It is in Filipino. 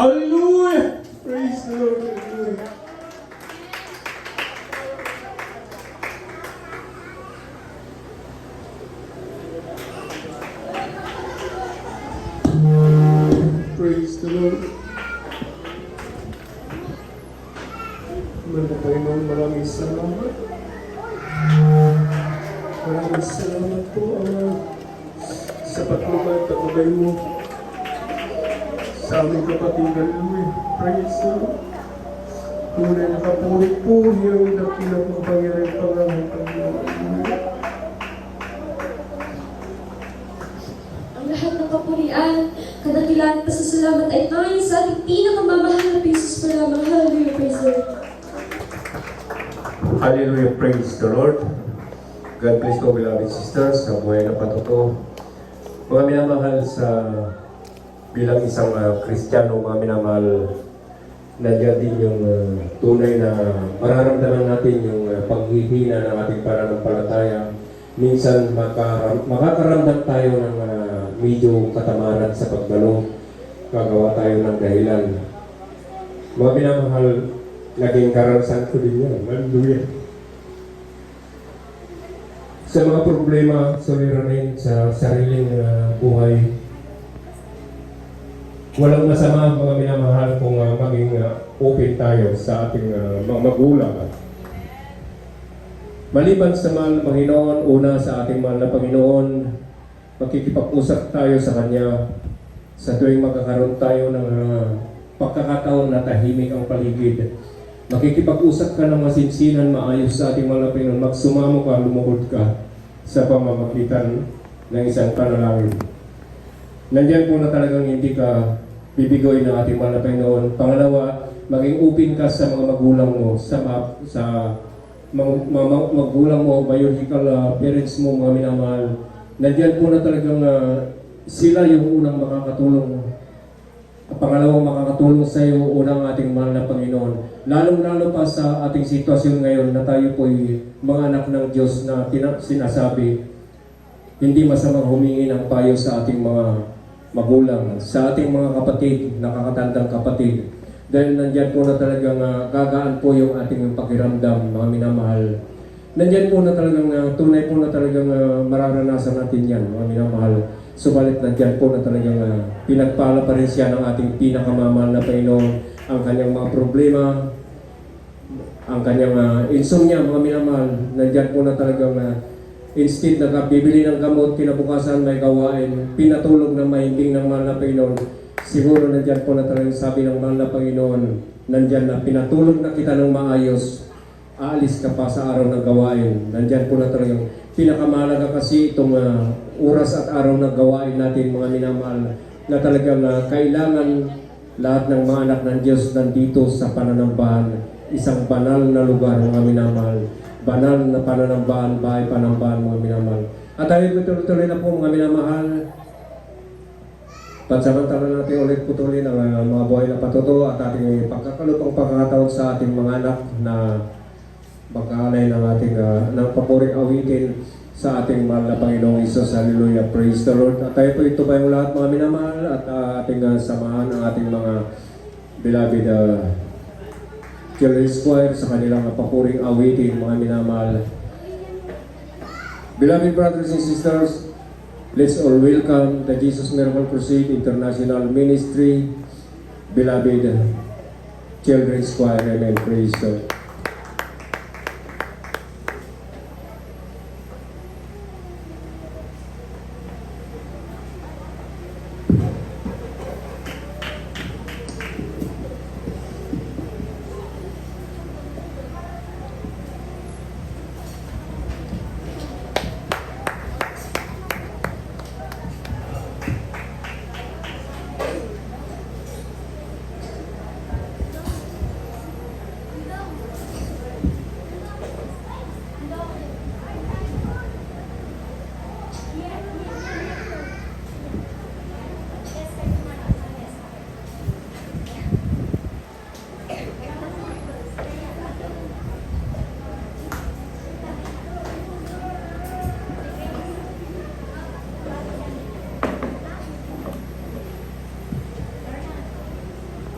Hallelujah! Praise the Lord. Hallelujah. Praise the Lord. Mga Panginoon, maraming salamat. Maraming salamat po sa patnubay mo sa aming kapatid. Hallelujah. Praise the Lord. Tunay na kapulit po yung dakilang mapangyari pangalan Panginoon. Ang lahat ng kapurian, kadakilaan at pasasalamat ay tanging sa ating pinakamamahal na Jesus pa lamang. Hallelujah, praise the Lord. Hallelujah, praise the Lord. God bless po, beloved sisters, sa buhay na patuto. Mga minamahal sa bilang isang Kristiyano, mga minamahal, nandiyan din yung tunay na mararamdaman natin yung paghihina ng ating pananampalataya. Minsan makakaramdam tayo ng medyo katamaran sa pagdalo. Gagawa tayo ng dahilan. Mga minamahal, naging karanasan ko din yan. Hallelujah. Sa mga problema, suliranin sa sariling buhay, walang masama mga minamahal kung maging open tayo sa ating mga magulang. Maliban sa mahal na Panginoon, una sa ating mahal na Panginoon, makikipag-usap tayo sa Kanya sa tuwing magkakaroon tayo ng pagkakataon na tahimik ang paligid. Makikipag-usap ka ng masinsinan, maayos sa ating mahal na Panginoon. Magsumamo ka, lumukod ka sa pamamagitan ng isang panalangin. Nandiyan po na talagang hindi ka bibigoy ng ating mahal na Panginoon. Pangalawa, maging open ka sa mga magulang mo, sa magulang mo, biological parents mo, mga minamahal. Nandiyan po na talagang sila yung unang makakatulong. Pangalawang makakatulong sa iyo, unang ating mahal na Panginoon. Lalong-lalo pa sa ating sitwasyon ngayon na tayo po ay mga anak ng Diyos na sinasabi, hindi masamang humingi ng payo sa ating mga magulang, sa ating mga kapatid, nakakatandang kapatid. Dahil nandyan po na talagang gagaan po yung ating pakiramdam, mga minamahal. Nandyan po na talagang, tunay po na talagang mararanasan natin yan, mga minamahal. Subalit nandyan po na talagang pinagpala pa rin siya ng ating pinakamamahal na Panginoon. Ang kanyang mga problema, ang kanyang insomnia, mga minamahal. Nandyan po na talagang instead na bibili ng gamot, kinabukasan may gawain, pinatulog ng mahimbing ng mahal na Panginoon. Siguro nandyan po na talagang sabi ng mahal na Panginoon, nandyan na pinatulog na kita ng maayos, aalis ka pa sa araw ng gawain. Nandyan po na talagang pinakamahalaga kasi itong oras at araw ng gawain natin, mga minamahal, na talagang kailangan lahat ng mga anak ng Diyos nandito sa pananambahan, isang banal na lugar, mga minamahal. Banal na pananambahan, bahay panambahan, mga minamahal. At tayo tuloy na po, mga minamahal. Pansamantala natin ulit putulin ang mga buhay na patuto at ating pagkakalupang pagkakataon sa ating mga anak na magkaalay ng ating ng paboring awitin sa ating mahal na Panginoong Isus. Hallelujah, praise the Lord. At tayo po ito pa yung lahat, mga minamahal, at ating samahan ang ating mga beloved Children's Choir sa kanilang papuring awitin, mga minamahal. Beloved brothers and sisters, let's all welcome the Jesus Miracle Crusade International Ministry, beloved Children's Choir. Amen. Praise God.